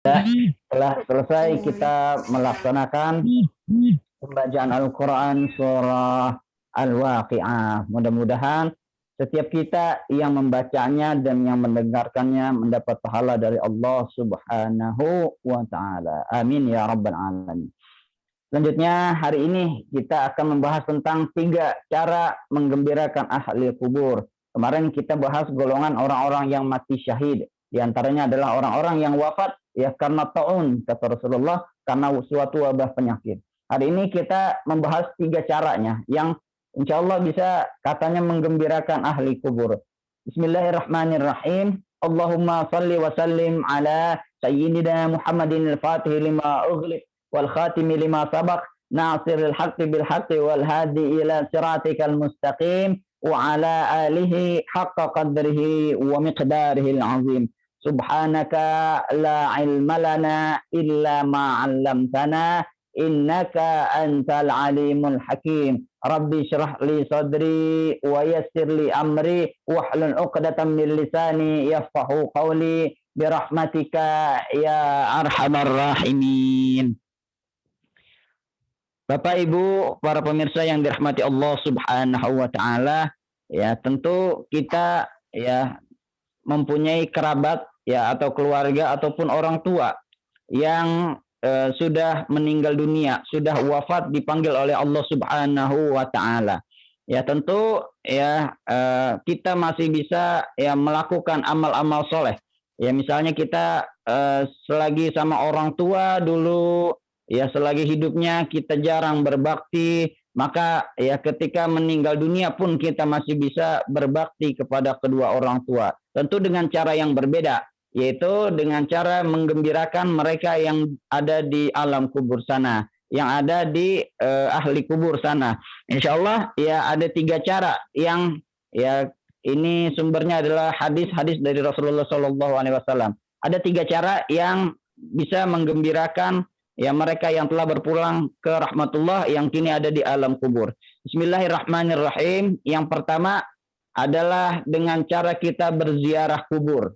Telah selesai kita melaksanakan pembacaan Al-Quran surah Al-Waqi'ah. Mudah-mudahan setiap kita yang membacanya dan yang mendengarkannya mendapat pahala dari Allah Subhanahu wa Ta'ala. Amin ya Rabbal Alamin. Selanjutnya hari ini kita akan membahas tentang 3 cara menggembirakan ahli kubur. Kemarin kita bahas golongan orang-orang yang mati syahid. Di antaranya adalah orang-orang yang wafat ya karena taun, kata Rasulullah, karena suatu wabah penyakit. Hari ini kita membahas 3 caranya yang insya Allah bisa katanya menggembirakan ahli kubur. Bismillahirrahmanirrahim. Allahumma salli wa sallim ala sayyidina Muhammadin al-Fatih lima ughliq wal khatimi lima sabaq nasiril haqqi bil haqqi wal hadi ila siratikal mustaqim wa ala alihi haqqa qadrihi wa miqdarihi al-azim. Subhanaka la ilma lana illa ma 'allamtana innaka antal alimul hakim. Rabbi syrah li sadri wa yassir li amri wahlul 'uqdatam min lisani yafqahu qawli birahmatika ya arhamar rahimin. Bapak Ibu para pemirsa yang dirahmati Allah Subhanahu wa Ta'ala, ya tentu kita ya mempunyai kerabat ya atau keluarga ataupun orang tua yang sudah meninggal dunia, sudah wafat dipanggil oleh Allah Subhanahu wa Ta'ala. Ya tentu ya kita masih bisa ya melakukan amal-amal soleh. Ya misalnya kita selagi sama orang tua dulu, ya selagi hidupnya kita jarang berbakti, maka ya ketika meninggal dunia pun kita masih bisa berbakti kepada kedua orang tua. Tentu dengan cara yang berbeda, yaitu dengan cara menggembirakan mereka yang ada di alam kubur sana, yang ada di ahli kubur sana. Insya Allah ya ada 3 cara yang ya ini sumbernya adalah hadis-hadis dari Rasulullah SAW. Ada 3 cara yang bisa menggembirakan ya mereka yang telah berpulang ke rahmatullah yang kini ada di alam kubur. Bismillahirrahmanirrahim. Yang pertama adalah dengan cara kita berziarah kubur.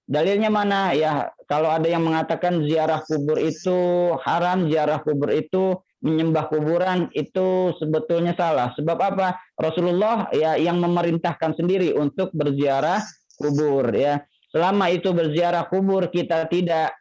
Dalilnya mana? Ya, kalau ada yang mengatakan ziarah kubur itu haram, ziarah kubur itu menyembah kuburan, itu sebetulnya salah. Sebab apa? Rasulullah ya yang memerintahkan sendiri untuk berziarah kubur ya. Selama itu berziarah kubur kita tidak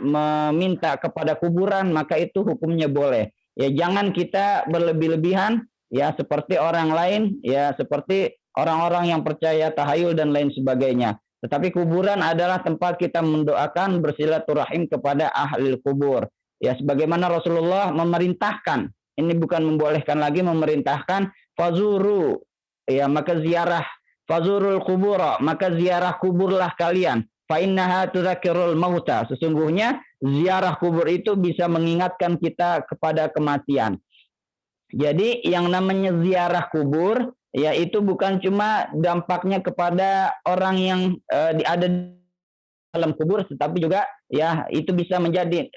meminta kepada kuburan, maka itu hukumnya boleh. Ya jangan kita berlebih-lebihan ya seperti orang lain, ya seperti orang-orang yang percaya tahayul dan lain sebagainya. Tetapi kuburan adalah tempat kita mendoakan, bersilaturahim kepada ahli kubur. Ya sebagaimana Rasulullah memerintahkan, ini bukan membolehkan lagi, memerintahkan fazuru, ya maka ziarah, fazurul kubura, maka ziarah kuburlah kalian. Fa innaha tudzakirul mauta. Sesungguhnya ziarah kubur itu bisa mengingatkan kita kepada kematian. Jadi yang namanya ziarah kubur ya itu bukan cuma dampaknya kepada orang yang ada di dalam kubur, tetapi juga ya itu bisa menjadi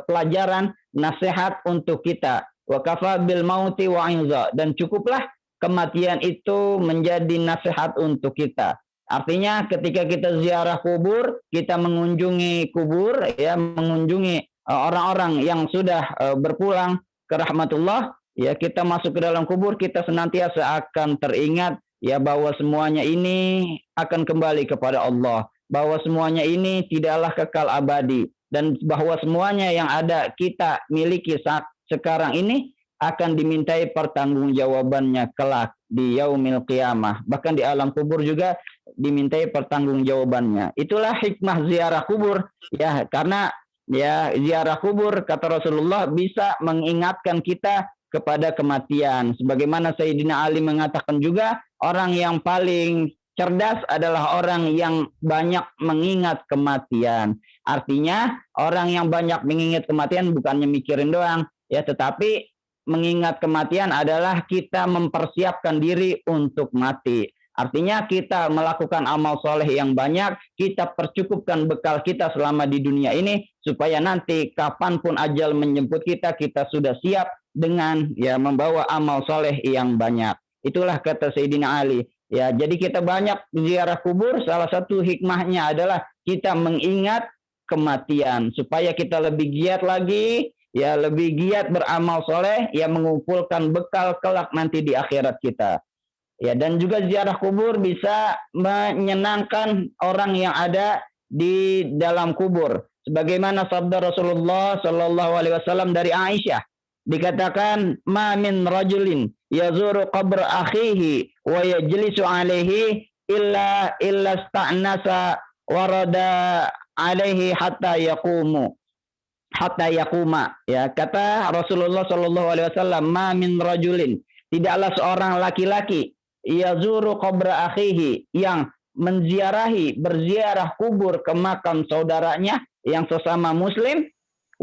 pelajaran nasihat untuk kita. Wa kafa bil mauti wa'iza, dan cukuplah kematian itu menjadi nasihat untuk kita. Artinya ketika kita ziarah kubur, kita mengunjungi kubur, ya mengunjungi orang-orang yang sudah berpulang ke rahmatullah, ya kita masuk ke dalam kubur, kita senantiasa akan teringat ya bahwa semuanya ini akan kembali kepada Allah, bahwa semuanya ini tidaklah kekal abadi, dan bahwa semuanya yang ada kita miliki saat sekarang ini akan dimintai pertanggungjawabannya kelak di yaumil qiyamah. Bahkan di alam kubur juga dimintai pertanggungjawabannya. Itulah hikmah ziarah kubur ya, karena ya ziarah kubur kata Rasulullah bisa mengingatkan kita kepada kematian. Sebagaimana Sayyidina Ali mengatakan juga, orang yang paling cerdas adalah orang yang banyak mengingat kematian. Artinya orang yang banyak mengingat kematian bukannya mikirin doang ya, tetapi mengingat kematian adalah kita mempersiapkan diri untuk mati. Artinya kita melakukan amal soleh yang banyak, kita percukupkan bekal kita selama di dunia ini, supaya nanti kapanpun ajal menjemput kita, kita sudah siap dengan ya membawa amal soleh yang banyak. Itulah kata Sayyidina Ali. Ya, jadi kita banyak ziarah kubur, salah satu hikmahnya adalah kita mengingat kematian, supaya kita lebih giat lagi, ya lebih giat beramal soleh, ya mengumpulkan bekal kelak nanti di akhirat kita. Ya, dan juga ziarah kubur bisa menyenangkan orang yang ada di dalam kubur. Sebagaimana sabda Rasulullah Shallallahu Alaihi Wasallam dari Aisyah, dikatakan, "Ma min rajulin yazuru qabr akhihi wa yajlisu alaihi illa sta'nasa warada alaihi hatta yakuma." Ya, kata Rasulullah Shallallahu Alaihi Wasallam, "Ma min rajulin," tidaklah seorang laki-laki, yazuru qabra akhihi, yang berziarah kubur ke makam saudaranya yang sesama muslim,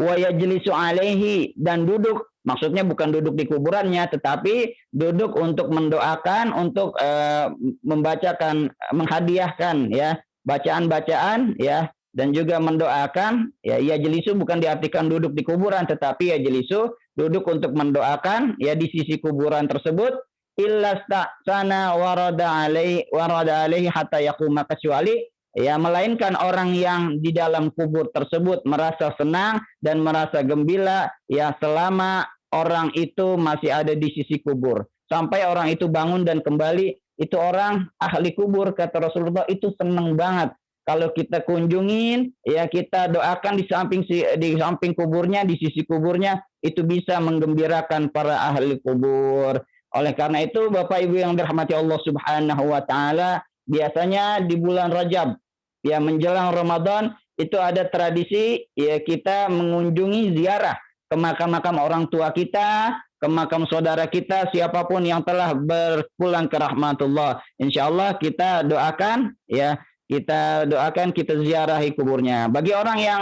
wa yajlisu alaihi, dan duduk, maksudnya bukan duduk di kuburannya, tetapi duduk untuk mendoakan, untuk membacakan, menghadiahkan ya bacaan-bacaan ya, dan juga mendoakan. Ya, yajlisu bukan diartikan duduk di kuburan, tetapi yajlisu duduk untuk mendoakan ya di sisi kuburan tersebut. Illa sta'sana warada alaihi hatta yaquma, kecuali ya melainkan orang yang di dalam kubur tersebut merasa senang dan merasa gembira ya selama orang itu masih ada di sisi kubur, sampai orang itu bangun dan kembali. Itu orang ahli kubur, kata Rasulullah, itu senang banget kalau kita kunjungin, ya kita doakan di samping kuburnya, di sisi kuburnya, itu bisa menggembirakan para ahli kubur. Oleh karena itu, Bapak Ibu yang dirahmati Allah Subhanahu wa taala, biasanya di bulan Rajab ya menjelang Ramadan itu ada tradisi ya kita mengunjungi ziarah ke makam-makam orang tua kita, ke makam saudara kita, siapapun yang telah berpulang ke rahmatullah. Insyaallah kita doakan ya, kita ziarahi kuburnya. Bagi orang yang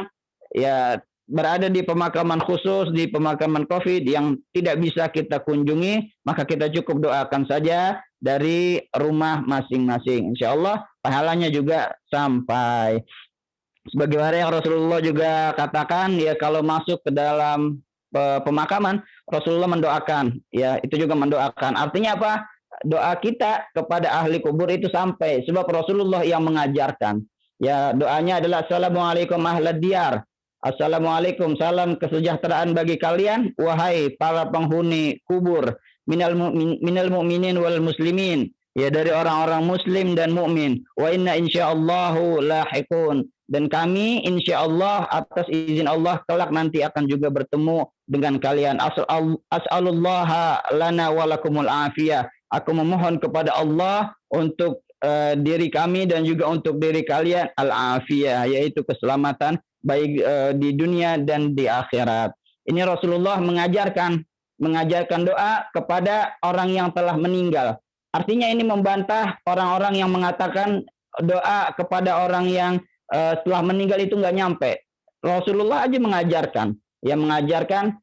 ya berada di pemakaman khusus, di pemakaman COVID yang tidak bisa kita kunjungi, maka kita cukup doakan saja dari rumah masing-masing. Insya Allah pahalanya juga sampai. Sebagaimana yang Rasulullah juga katakan, ya kalau masuk ke dalam pemakaman, Rasulullah mendoakan, ya itu juga mendoakan. Artinya apa? Doa kita kepada ahli kubur itu sampai, sebab Rasulullah yang mengajarkan. Ya, doanya adalah assalamualaikum ahlad diyar. Assalamualaikum, salam kesejahteraan bagi kalian, wahai para penghuni kubur, minal mu'minin wal muslimin, ya dari orang-orang muslim dan mukmin. Wa inna insyaallahu lahiqun, dan kami insyaallah atas izin Allah kelak nanti akan juga bertemu dengan kalian. As'alullaha lana walakumul afiyah. Aku memohon kepada Allah untuk diri kami dan juga untuk diri kalian al-afiyah, yaitu keselamatan baik di dunia dan di akhirat. Ini Rasulullah mengajarkan doa kepada orang yang telah meninggal. Artinya ini membantah orang-orang yang mengatakan doa kepada orang yang setelah meninggal itu nggak nyampe. Rasulullah aja mengajarkan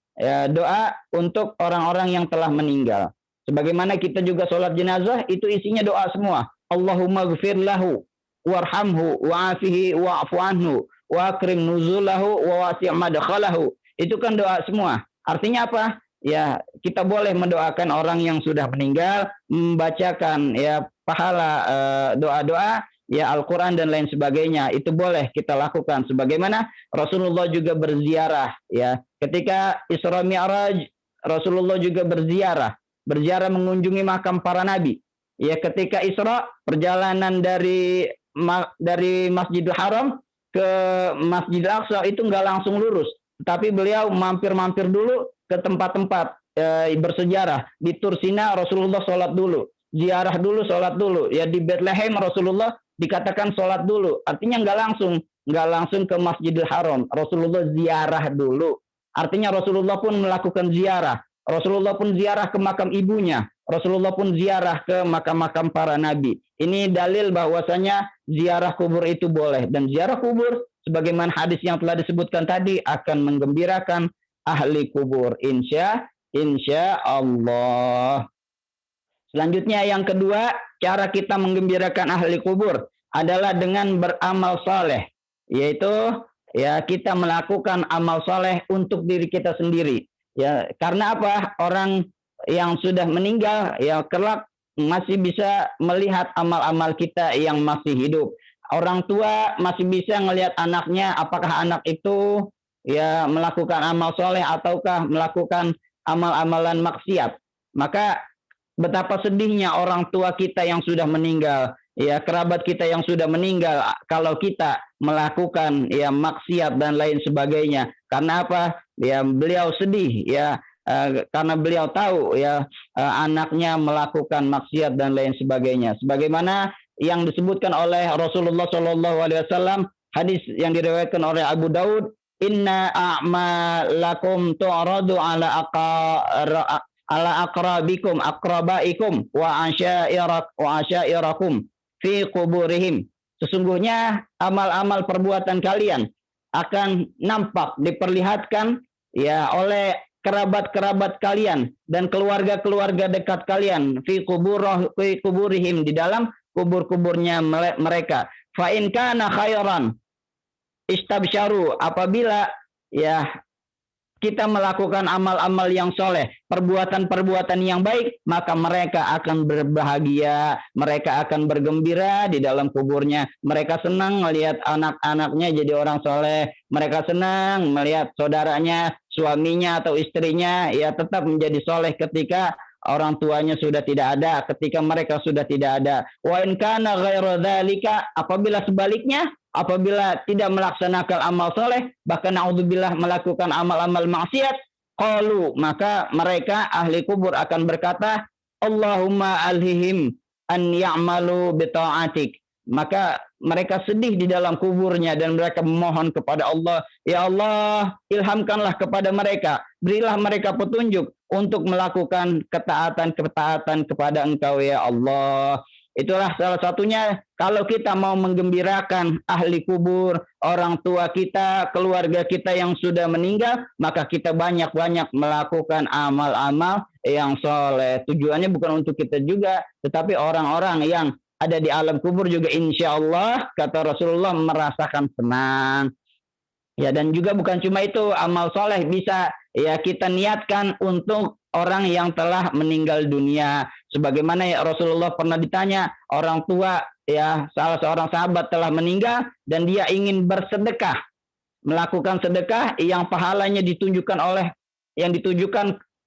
doa untuk orang-orang yang telah meninggal. Sebagaimana kita juga sholat jenazah itu isinya doa semua. Allahumma gfir lahu warhamhu wa'afihi wa'fu anhu wa akrim nuzulahu wa wasi' madkhalahu. Itu kan doa semua. Artinya apa? Ya, kita boleh mendoakan orang yang sudah meninggal, membacakan ya pahala doa-doa, ya Al-Qur'an dan lain sebagainya. Itu boleh kita lakukan, sebagaimana Rasulullah juga berziarah ya. Ketika Isra Mi'raj, Rasulullah juga berziarah mengunjungi makam para nabi. Ya, ketika Isra, perjalanan dari Masjidil Haram ke Masjidil Aqsa itu nggak langsung lurus, tapi beliau mampir-mampir dulu ke tempat-tempat bersejarah. Di Tursina Rasulullah sholat dulu, ziarah dulu, sholat dulu. Ya di Bethlehem Rasulullah dikatakan sholat dulu. Artinya nggak langsung ke Masjidil Haram. Rasulullah ziarah dulu. Artinya Rasulullah pun melakukan ziarah. Rasulullah pun ziarah ke makam ibunya. Rasulullah pun ziarah ke makam-makam para nabi. Ini dalil bahwasanya ziarah kubur itu boleh. Dan ziarah kubur, sebagaimana hadis yang telah disebutkan tadi, akan menggembirakan ahli kubur. Insya Allah. Selanjutnya yang kedua, cara kita menggembirakan ahli kubur adalah dengan beramal saleh. Yaitu ya kita melakukan amal saleh untuk diri kita sendiri. Ya, karena apa? Orang yang sudah meninggal ya kelak masih bisa melihat amal-amal kita yang masih hidup. orang tua masih bisa ngelihat anaknya apakah anak itu ya melakukan amal soleh ataukah melakukan amal-amalan maksiat. Maka betapa sedihnya orang tua kita yang sudah meninggal, ya kerabat kita yang sudah meninggal kalau kita melakukan ya maksiat dan lain sebagainya. Karena apa? Ya beliau sedih ya karena beliau tahu ya anaknya melakukan maksiat dan lain sebagainya. Sebagaimana yang disebutkan oleh Rasulullah Shallallahu Alaihi Wasallam, hadis yang diriwayatkan oleh Abu Daud, inna a'malakum tu'radu ala akrabaikum wa asyairakum fi kuburihim. Sesungguhnya amal-amal perbuatan kalian akan nampak diperlihatkan ya oleh kerabat-kerabat kalian dan keluarga-keluarga dekat kalian fi kuburihim, di dalam kubur-kuburnya mereka. Fa in kana khairan istabsyaru, apabila ya kita melakukan amal-amal yang soleh, perbuatan-perbuatan yang baik, maka mereka akan berbahagia, mereka akan bergembira di dalam kuburnya. Mereka senang melihat anak-anaknya jadi orang soleh, mereka senang melihat saudaranya, suaminya atau istrinya ya tetap menjadi soleh ketika orang tuanya sudah tidak ada, ketika mereka sudah tidak ada. Wa in kana ghairu dzalika, apabila sebaliknya, apabila tidak melaksanakan amal soleh, bahkan naudzubillah melakukan amal-amal maksiat, qalu, maka mereka ahli kubur akan berkata, Allahumma alhihim an ya'malu bi ta'atik. Maka mereka sedih di dalam kuburnya dan mereka memohon kepada Allah, ya Allah, ilhamkanlah kepada mereka, berilah mereka petunjuk untuk melakukan ketaatan-ketaatan kepada Engkau ya Allah. Itulah salah satunya kalau kita mau menggembirakan ahli kubur, orang tua kita, keluarga kita yang sudah meninggal, maka kita banyak-banyak melakukan amal-amal yang soleh. Tujuannya bukan untuk kita juga, tetapi orang-orang yang ada di alam kubur juga insya Allah, kata Rasulullah, merasakan senang. Ya, dan juga bukan cuma itu, amal soleh bisa ya kita niatkan untuk orang yang telah meninggal dunia. Sebagaimana ya Rasulullah pernah ditanya, orang tua ya salah seorang sahabat telah meninggal dan dia ingin bersedekah, melakukan sedekah yang pahalanya ditujukan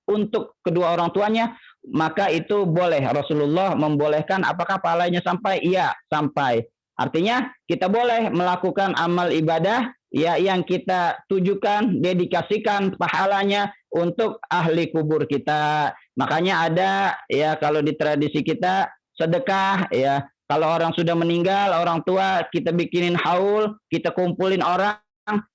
untuk kedua orang tuanya, maka itu boleh. Rasulullah membolehkan. Apakah pahalanya sampai? Iya, sampai. Artinya kita boleh melakukan amal ibadah ya yang kita tujukan, dedikasikan pahalanya untuk ahli kubur kita. Makanya ada ya kalau di tradisi kita sedekah ya, kalau orang sudah meninggal, orang tua kita bikinin haul, kita kumpulin orang,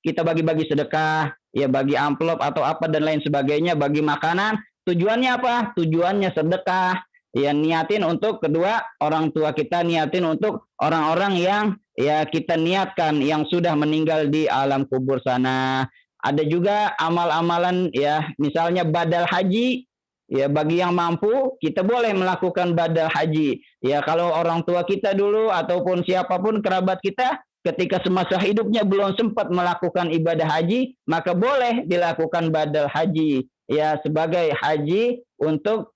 kita bagi-bagi sedekah, ya bagi amplop atau apa dan lain sebagainya, bagi makanan. Tujuannya apa? Tujuannya sedekah. Ya niatin untuk kedua orang tua kita, niatin untuk orang-orang yang ya kita niatkan yang sudah meninggal di alam kubur sana. Ada juga amal-amalan ya, misalnya badal haji. Ya bagi yang mampu kita boleh melakukan badal haji. Ya kalau orang tua kita dulu ataupun siapapun kerabat kita ketika semasa hidupnya belum sempat melakukan ibadah haji, maka boleh dilakukan badal haji. Ya sebagai haji untuk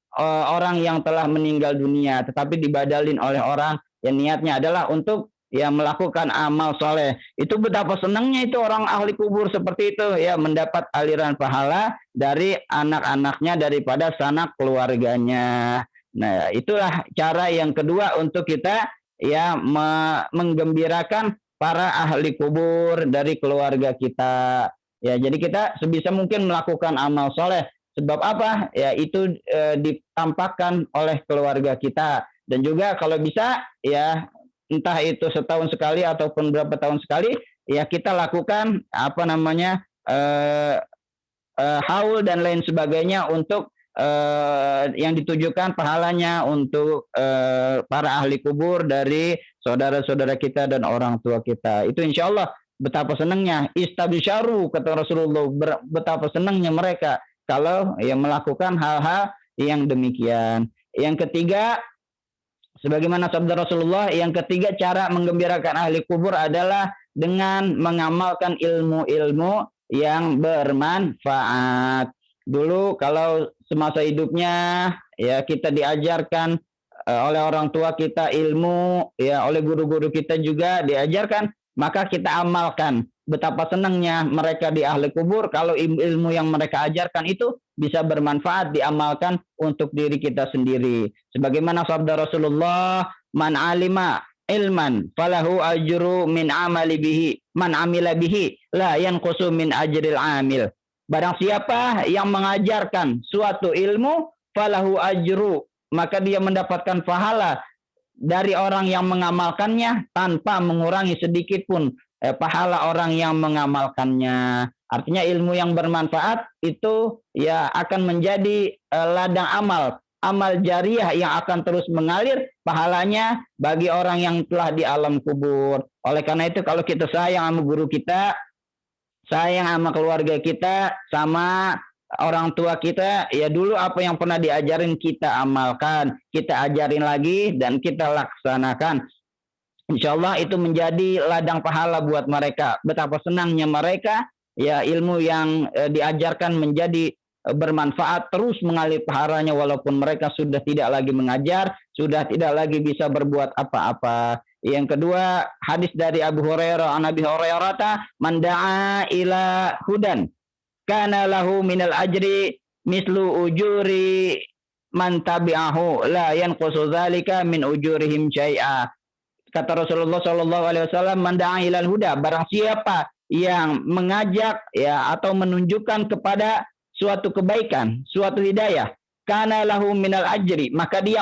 orang yang telah meninggal dunia, tetapi dibadalin oleh orang yang niatnya adalah untuk ya melakukan amal soleh. Itu betapa senangnya itu orang ahli kubur seperti itu ya, mendapat aliran pahala dari anak-anaknya daripada sanak keluarganya. Nah itulah cara yang kedua untuk kita ya menggembirakan para ahli kubur dari keluarga kita. Ya jadi kita sebisa mungkin melakukan amal soleh. Sebab apa? Ya itu ditampakkan oleh keluarga kita. Dan juga kalau bisa ya entah itu setahun sekali ataupun berapa tahun sekali, ya kita lakukan apa namanya haul dan lain sebagainya untuk yang ditujukan pahalanya untuk para ahli kubur dari saudara-saudara kita dan orang tua kita. Itu insya Allah betapa senangnya. Istabsyaru, kata Rasulullah, betapa senangnya mereka kalau yang melakukan hal-hal yang demikian. Yang ketiga, sebagaimana sabda Rasulullah, yang ketiga cara menggembirakan ahli kubur adalah dengan mengamalkan ilmu-ilmu yang bermanfaat. Dulu kalau semasa hidupnya ya kita diajarkan oleh orang tua kita ilmu, ya oleh guru-guru kita juga diajarkan, maka kita amalkan. Betapa senangnya mereka di ahli kubur kalau ilmu yang mereka ajarkan itu bisa bermanfaat diamalkan untuk diri kita sendiri. Sebagaimana sabda Rasulullah, man alima ilman falahu ajru min amali bihi, man amila bihi la yanqusu min ajril amil. Barang siapa yang mengajarkan suatu ilmu, falahu ajru, maka dia mendapatkan pahala dari orang yang mengamalkannya tanpa mengurangi sedikit pun pahala orang yang mengamalkannya. Artinya ilmu yang bermanfaat itu ya akan menjadi ladang amal jariah yang akan terus mengalir pahalanya bagi orang yang telah di alam kubur. Oleh karena itu kalau kita sayang sama guru kita, sayang sama keluarga kita, sama orang tua kita, ya dulu apa yang pernah diajarin kita amalkan, kita ajarin lagi dan kita laksanakan. Insya Allah itu menjadi ladang pahala buat mereka. Betapa senangnya mereka, ya ilmu yang diajarkan menjadi bermanfaat, terus mengalir pahalanya walaupun mereka sudah tidak lagi mengajar, sudah tidak lagi bisa berbuat apa-apa. Yang kedua, hadis dari Abu Hurairah, an Abi Hurairah, man da'a ila hudan kana lahu minal ajri mislu ujuri man tabi'ahu la yanqusu dzalika min ujurihim syai'a. Kata Rasulullah sallallahu alaihi wasallam, man da'a ilal huda, barang siapa yang mengajak ya atau menunjukkan kepada suatu kebaikan, suatu hidayah, kana lahu minal ajri, maka dia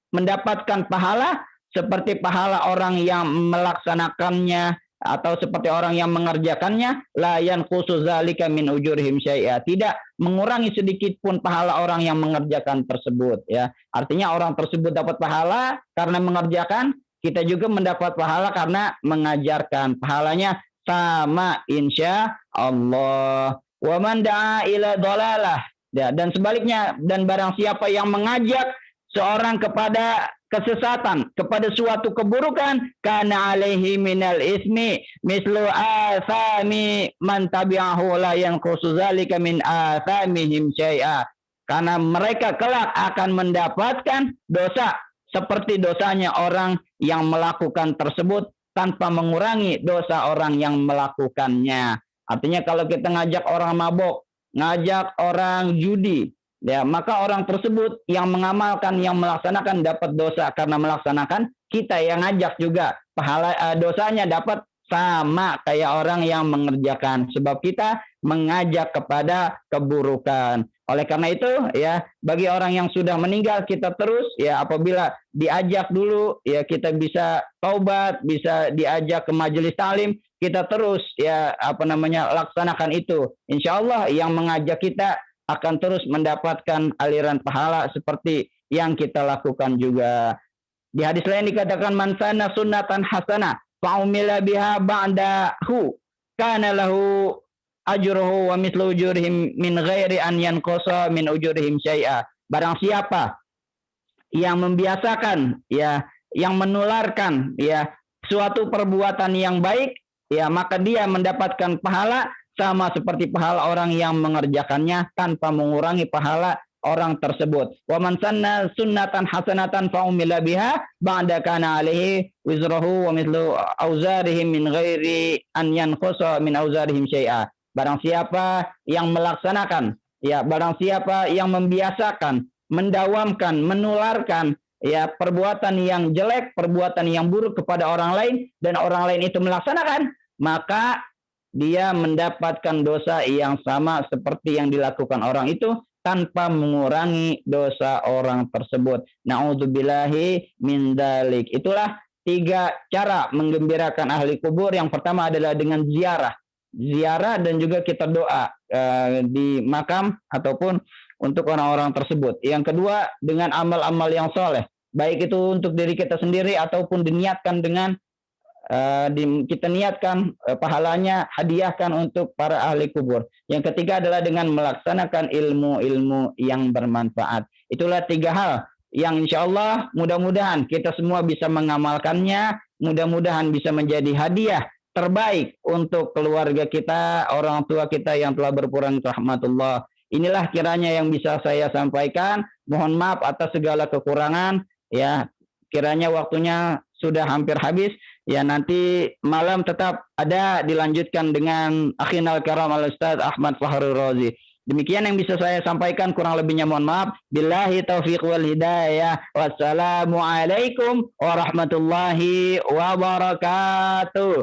mendapatkan pahala seperti pahala orang yang melaksanakannya atau seperti orang yang mengerjakannya, la yanqusu dzalika min ujurihim syai'a, tidak mengurangi sedikit pun pahala orang yang mengerjakan tersebut ya. Artinya orang tersebut dapat pahala karena mengerjakan, kita juga mendapat pahala karena mengajarkan. Pahalanya sama insya Allah. Wa man da'a ila dhalalah, ya, dan sebaliknya, dan barang siapa yang mengajak seorang kepada kesesatan, kepada suatu keburukan, kana alaihi minal ismi mislu asami man tabi'ahu la yanqusu dzalika min asamihim syai'a. Karena mereka kelak akan mendapatkan dosa seperti dosanya orang yang melakukan tersebut tanpa mengurangi dosa orang yang melakukannya. Artinya kalau kita ngajak orang mabok, ngajak orang judi, ya, maka orang tersebut yang mengamalkan, yang melaksanakan dapat dosa karena melaksanakan, kita yang ngajak juga pahala dosanya dapat sama kayak orang yang mengerjakan, sebab kita mengajak kepada keburukan. Oleh karena itu ya, bagi orang yang sudah meninggal, kita terus ya apabila diajak dulu ya kita bisa taubat, bisa diajak ke majelis taklim, kita terus ya laksanakan itu. Insya Allah yang mengajak kita akan terus mendapatkan aliran pahala seperti yang kita lakukan juga. Di hadis lain dikatakan, man sana sunnatan hasanah fa'umila biha ba'dahu kana lahu ajruhu wa mithlu ujurihim min ghairi an yanqasa min ujurihim syai'a. Barang siapa yang membiasakan ya, yang menularkan ya suatu perbuatan yang baik, ya maka dia mendapatkan pahala sama seperti pahala orang yang mengerjakannya tanpa mengurangi pahala orang tersebut. Wa man sanna sunnatan hasanatan fa umila biha ba'da kana alaihi wizruhu wa mithlu auzarihim min ghairi an yanqasa min auzarihim syai'a. Barang siapa yang melaksanakan, ya barang siapa yang membiasakan, mendawamkan, menularkan ya perbuatan yang jelek, perbuatan yang buruk kepada orang lain, dan orang lain itu melaksanakan, maka dia mendapatkan dosa yang sama seperti yang dilakukan orang itu tanpa mengurangi dosa orang tersebut. Na'udzubillahi min dzalik. Itulah 3 cara menggembirakan ahli kubur. Yang pertama adalah dengan ziarah dan juga kita doa di makam ataupun untuk orang-orang tersebut. Yang kedua dengan amal-amal yang soleh, baik itu untuk diri kita sendiri ataupun diniatkan dengan kita niatkan pahalanya, hadiahkan untuk para ahli kubur. Yang ketiga adalah dengan melaksanakan ilmu-ilmu yang bermanfaat. Itulah 3 hal yang insya Allah mudah-mudahan kita semua bisa mengamalkannya, mudah-mudahan bisa menjadi hadiah terbaik untuk keluarga kita, orang tua kita yang telah berpulang rahmatullah. Inilah kiranya yang bisa saya sampaikan. Mohon maaf atas segala kekurangan. ya kiranya waktunya sudah hampir habis. Ya nanti malam tetap ada dilanjutkan dengan akhinal karam al Ustaz Ahmad Fahrul Razi. Demikian yang bisa saya sampaikan, kurang lebihnya mohon maaf. Billahi taufiq wal hidayah. Wassalamualaikum warahmatullahi wabarakatuh.